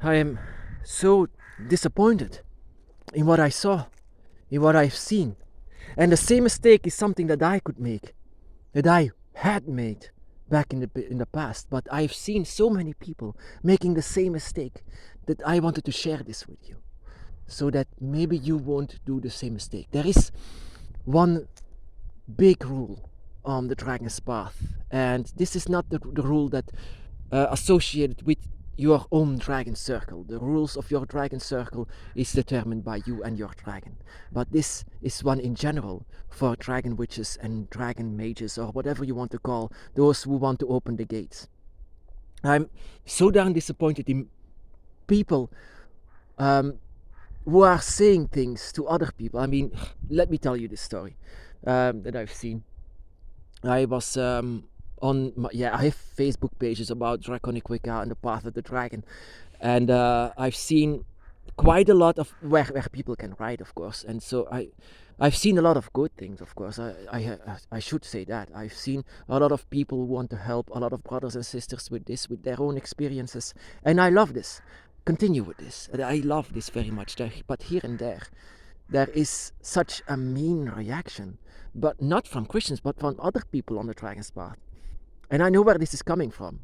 I am so disappointed in what I saw, in what I've seen. And the same mistake is something that I could make, that I had made back in the past. But I've seen so many people making the same mistake that I wanted to share this with you, so that maybe you won't do the same mistake. There is one big rule on the dragon's path, and this is not the rule that associated with your own dragon circle. The rules of your dragon circle is determined by you and your dragon, but this is one in general for dragon witches and dragon mages, or whatever you want to call those who want to open the gates. I'm so darn disappointed in people who are saying things to other people. I mean, let me tell you this story that I've seen. I was I have Facebook pages about draconic Wicca and the path of the dragon, and I've seen quite a lot of where people can write, of course, and so I've seen a lot of good things, of course. I should say that I've seen a lot of people who want to help, a lot of brothers and sisters with this, with their own experiences, and I love this. Continue with this. I love this very much. But here and there is such a mean reaction, but not from Christians, but from other people on the dragon's path. And I know where this is coming from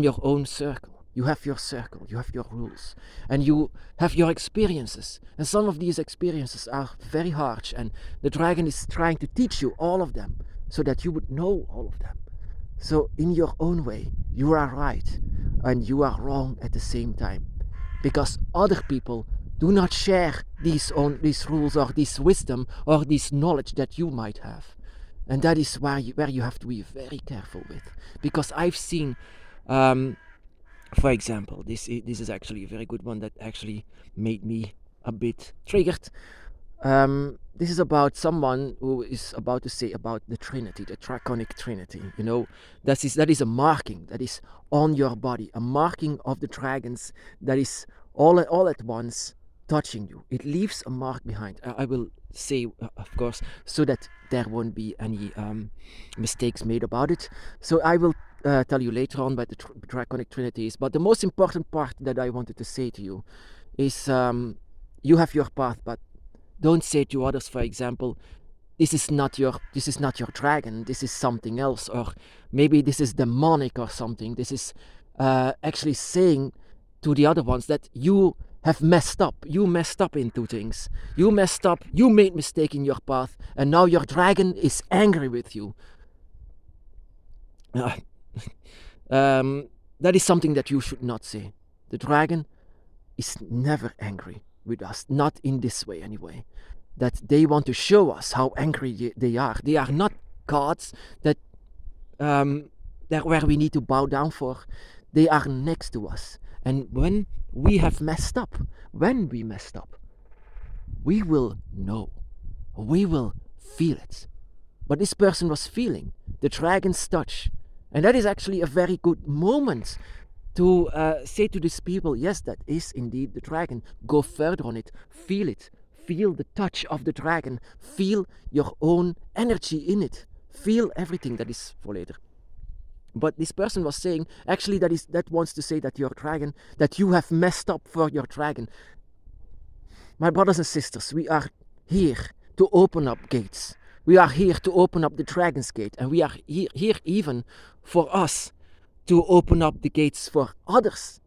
your own circle. You have your circle, you have your rules, and you have your experiences. And some of these experiences are very harsh, and the dragon is trying to teach you all of them so that you would know all of them. So in your own way, you are right and you are wrong at the same time, because other people do not share these rules or this wisdom or this knowledge that you might have. And that is where you have to be very careful with. Because I've seen, for example, this is actually a very good one that actually made me a bit triggered. This is about someone who is about to say about the Trinity, the draconic Trinity. You know, that is a marking that is on your body, a marking of the dragons that is all at once touching you. It leaves a mark behind. I will say, of course, so that there won't be any mistakes made about it. So I will tell you later on what the draconic Trinity is. But the most important part that I wanted to say to you is you have your path, but don't say to others, for example, this is not your dragon, this is something else, or maybe this is demonic or something. This is actually saying to the other ones that you have messed up. You messed up into things. You messed up. You made mistake in your path, and now your dragon is angry with you. That is something that you should not say. The dragon is never angry with us, not in this way anyway. That they want to show us how angry they are. They are not gods that where we need to bow down for. They are next to us. And when we have messed up, we will know. We will feel it. But this person was feeling the dragon's touch. And that is actually a very good moment to say to these people, yes, that is indeed the dragon. Go further on it. Feel it. Feel the touch of the dragon. Feel your own energy in it. Feel everything that is for later. But this person was saying, actually, that wants to say that your dragon, that you have messed up for your dragon. My brothers and sisters, we are here to open up gates. We are here to open up the dragon's gate. And we are here even for us to open up the gates for others,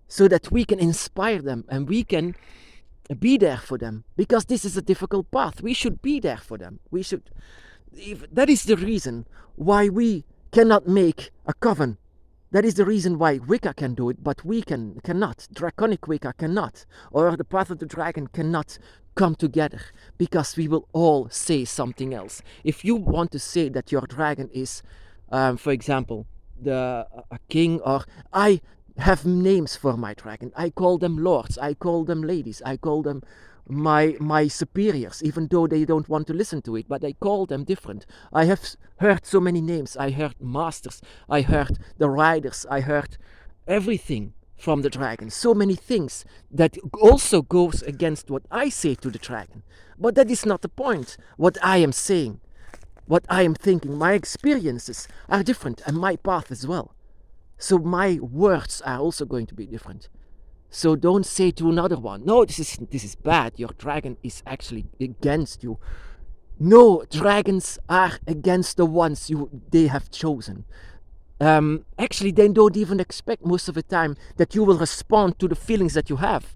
so that we can inspire them and we can be there for them. Because this is a difficult path. We should be there for them. That is the reason why we cannot make a coven. That is the reason why Wicca can do it, but we cannot. Draconic Wicca cannot. Or the path of the dragon cannot come together, because we will all say something else. If you want to say that your dragon is, for example, a king, or I have names for my dragon. I call them lords, I call them ladies, I call them my superiors, even though they don't want to listen to it, but I call them different. I have heard so many names. I heard masters, I heard the riders, I heard everything from the dragon. So many things that also goes against what I say to the dragon. But that is not the point. What I am saying, what I am thinking, my experiences are different, and my path as well. So my words are also going to be different. So don't say to another one, no, this is bad, your dragon is actually against you. No, dragons are against the ones they have chosen. Actually, they don't even expect most of the time that you will respond to the feelings that you have.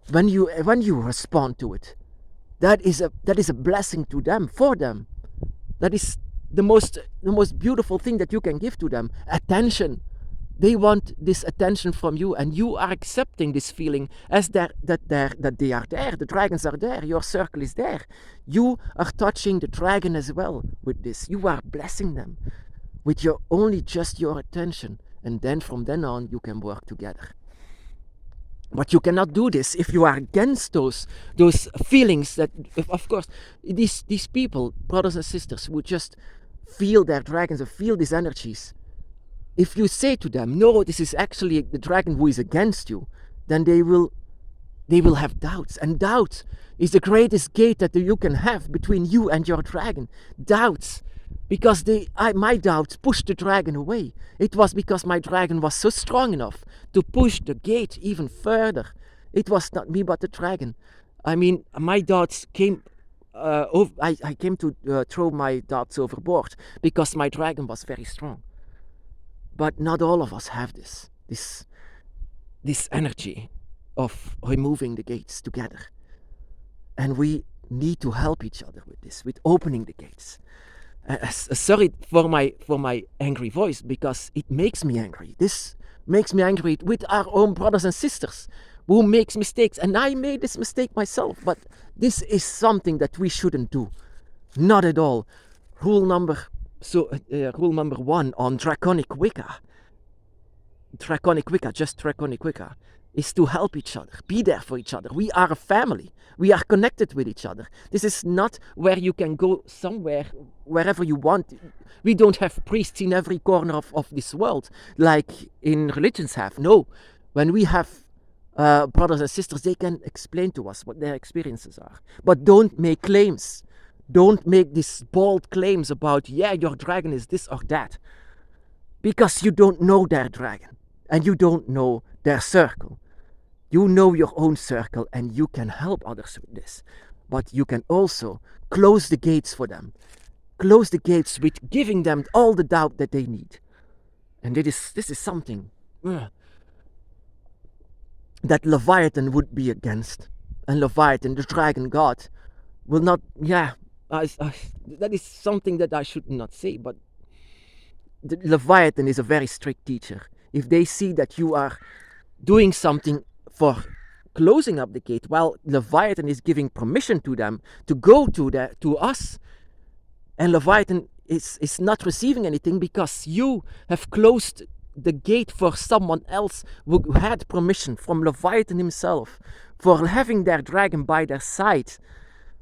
When you respond to it, that is a blessing to them, for them. That is the most beautiful thing that you can give to them. Attention. They want this attention from you, and you are accepting this feeling as that they are there. The dragons are there. Your circle is there. You are touching the dragon as well with this. You are blessing them with just your attention, and then from then on you can work together. But you cannot do this if you are against those feelings. That, of course, these people, brothers and sisters, who just feel their dragons or feel these energies. If you say to them, no, this is actually the dragon who is against you, then they will have doubts. And doubt is the greatest gate that you can have between you and your dragon. Doubts. Because my doubts pushed the dragon away. It was because my dragon was so strong enough to push the gate even further. It was not me but the dragon. I mean, my doubts came I came to throw my doubts overboard because my dragon was very strong. But not all of us have this energy of removing the gates together. And we need to help each other with this, with opening the gates. Sorry for my angry voice, because it makes me angry. This makes me angry with our own brothers and sisters who makes mistakes. And I made this mistake myself, but this is something that we shouldn't do. Not at all. Rule number 1 on draconic Wicca, is to help each other, be there for each other. We are a family. We are connected with each other. This is not where you can go somewhere, wherever you want. We don't have priests in every corner of this world, like in religions have. No, when we have brothers and sisters, they can explain to us what their experiences are. But don't make claims. Don't make these bold claims about, your dragon is this or that. Because you don't know their dragon. And you don't know their circle. You know your own circle, and you can help others with this. But you can also close the gates for them. Close the gates with giving them all the doubt that they need. And this is something that Leviathan would be against. And Leviathan, the dragon god, will not, that is something that I should not say, but the Leviathan is a very strict teacher. If they see that you are doing something for closing up the gate, well, Leviathan is giving permission to them to go to us, and Leviathan is not receiving anything because you have closed the gate for someone else who had permission from Leviathan himself, for having their dragon by their side.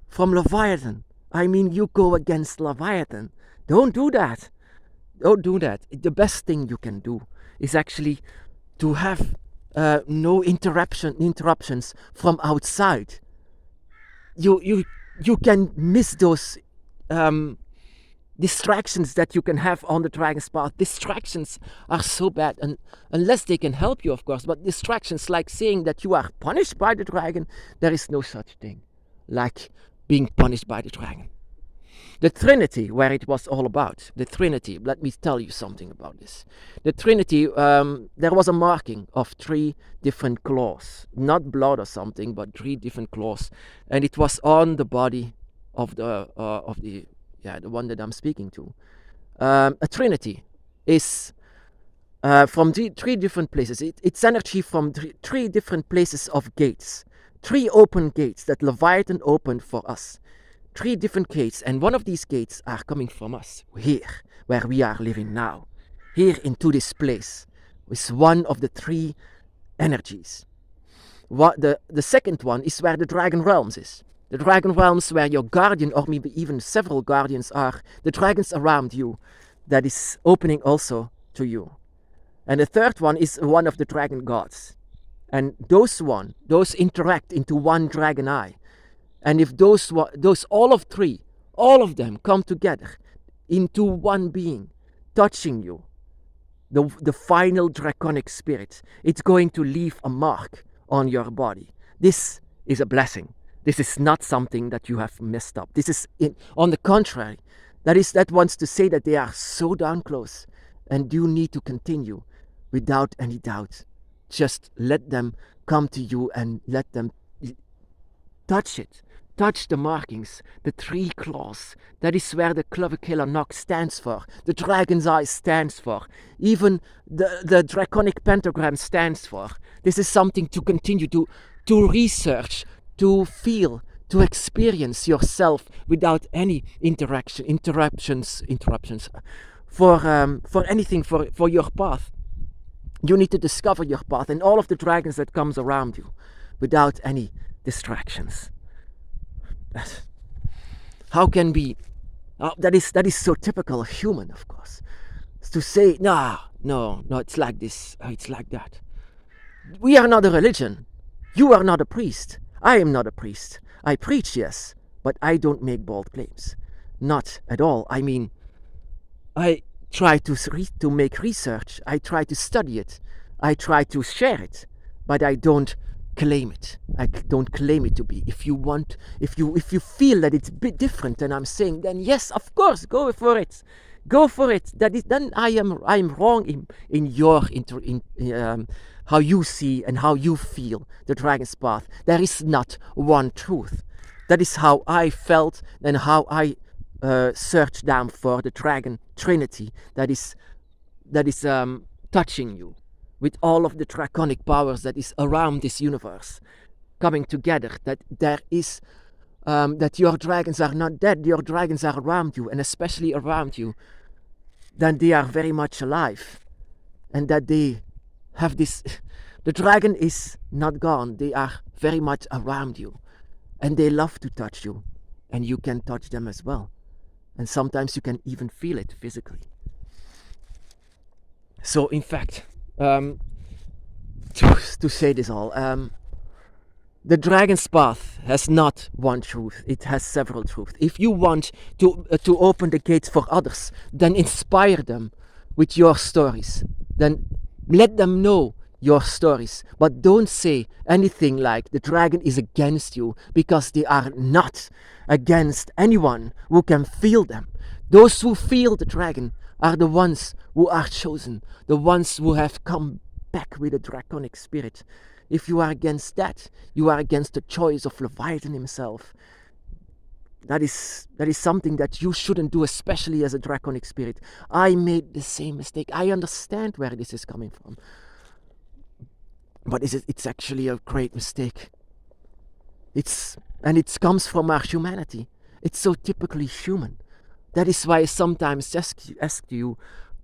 From Leviathan. I mean, you go against Leviathan. Don't do that. Don't do that. The best thing you can do is actually to have no interruptions from outside. You can miss those distractions that you can have on the dragon's path. Distractions are so bad, and unless they can help you, of course. But distractions like saying that you are punished by the dragon, there is no such thing like being punished by the dragon. The Trinity, where it was all about, the Trinity, let me tell you something about this. The Trinity, there was a marking of 3 different claws, not blood or something, but 3 different claws, and it was on the body of the one that I'm speaking to. A Trinity is from 3 different places. It's energy from 3 different places of gates. 3 open gates that Leviathan opened for us. 3 different gates, and one of these gates are coming from us, here, where we are living now. Here into this place is one of the 3 energies. The second one is where the dragon realms is. The dragon realms where your guardian, or maybe even several guardians, are. The dragons around you, that is opening also to you. And the third one is one of the dragon gods. And those interact into one dragon eye. And if all of 3, all of them come together into one being, touching you, the final draconic spirit. It's going to leave a mark on your body. This is a blessing. This is not something that you have messed up. This is, on the contrary, that wants to say that they are so darn close, and you need to continue without any doubt. Just let them come to you and let them touch it. Touch the markings, the 3 claws. That is where the clavicular knock stands for. The dragon's eye stands for. Even the draconic pentagram stands for. This is something to continue to research, to feel, to experience yourself without any interruptions for anything, for your path. You need to discover your path and all of the dragons that comes around you without any distractions. How can we? That is so typical of human, of course. To say, no, it's like this, it's like that. We are not a religion. You are not a priest. I am not a priest. I preach, yes, but I don't make bold claims. Not at all. I mean, I try to make research. I try to study it. I try to share it, but I don't claim it. I don't claim it to be. If you feel that it's a bit different than I'm saying, then yes, of course, go for it. Go for it. Then I'm wrong in your how you see and how you feel the dragon's path. There is not one truth. That is how I felt and how I searched down for the dragon trinity that is touching you with all of the draconic powers that is around this universe coming together. That there is that your dragons are not dead. Your dragons are around you, and especially around you. Then they are very much alive, and that they have this. The dragon is not gone. They are very much around you, and they love to touch you, and you can touch them as well. And sometimes you can even feel it physically. So, in fact, to say this all, the dragon's path has not one truth. It has several truths. If you want to open the gates for others, then inspire them with your stories. Then let them know your stories. But don't say anything like the dragon is against you, because they are not against anyone who can feel them. Those who feel the dragon are the ones who are chosen, the ones who have come back with a draconic spirit. If you are against that, you are against the choice of Leviathan himself. That is something that you shouldn't do, especially as a draconic spirit. I made the same mistake. I understand where this is coming from. But it's actually a great mistake. It comes from our humanity. It's so typically human. That is why I sometimes ask you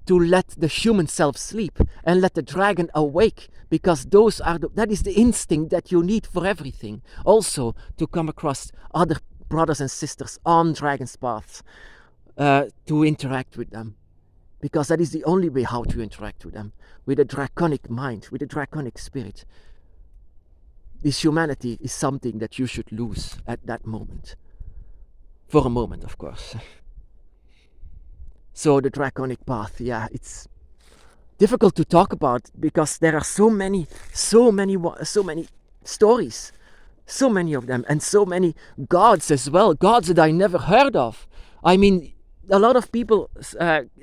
to let the human self sleep and let the dragon awake, because that is the instinct that you need for everything. Also, to come across other brothers and sisters on dragon's paths, to interact with them, because that is the only way how to interact with them, with a draconic mind, with a draconic spirit. This humanity is something that you should lose at that moment, for a moment, of course. So the draconic path, yeah, it's difficult to talk about, because there are so many stories, so many of them, and so many gods as well, gods that I never heard of. I mean, a lot of people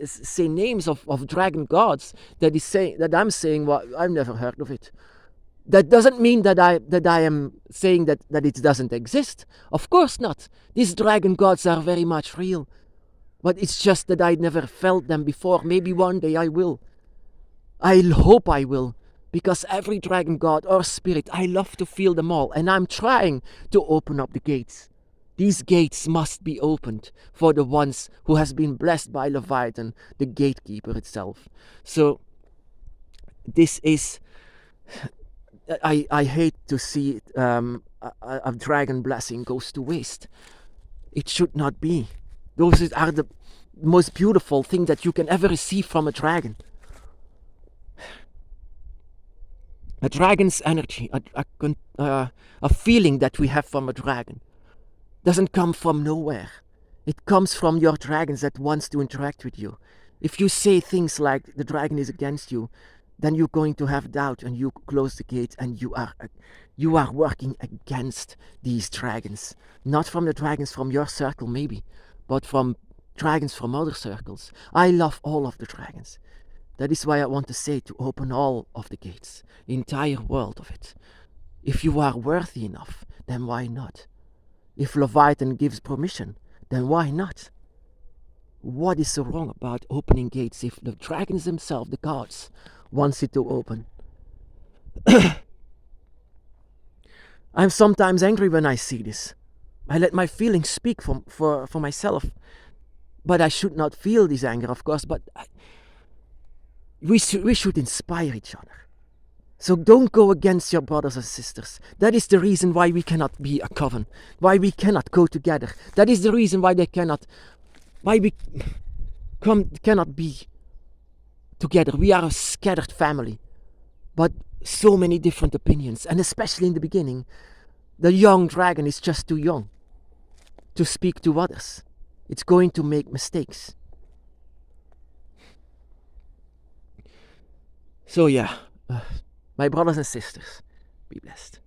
say names of dragon gods that I'm saying, well, I've never heard of it. That doesn't mean that I am saying that it doesn't exist. Of course not. These dragon gods are very much real. But it's just that I never felt them before. Maybe one day I will. I hope I will. Because every dragon god or spirit, I love to feel them all. And I'm trying to open up the gates. These gates must be opened for the ones who has been blessed by Leviathan, the gatekeeper itself. So, this is... I hate to see a dragon blessing goes to waste. It should not be. Those are the most beautiful thing that you can ever receive from a dragon. A dragon's energy, a feeling that we have from a dragon, doesn't come from nowhere. It comes from your dragons that wants to interact with you. If you say things like the dragon is against you, then you're going to have doubt, and you close the gate, and you are working against these dragons. Not from the dragons from your circle maybe, but from dragons from other circles. I love all of the dragons. That is why I want to say to open all of the gates, the entire world of it. If you are worthy enough, then why not? If Leviathan gives permission, then why not? What is so wrong about opening gates if the dragons themselves, the gods, wants it to open? I'm sometimes angry when I see this. I let my feelings speak for myself. But I should not feel this anger, of course, but we should inspire each other. So don't go against your brothers and sisters. That is the reason why we cannot be a coven, why we cannot go together. That is the reason why we cannot be together. We are a scattered family, but so many different opinions, and especially in the beginning, the young dragon is just too young to speak to others. It's going to make mistakes. So yeah, my brothers and sisters, be blessed.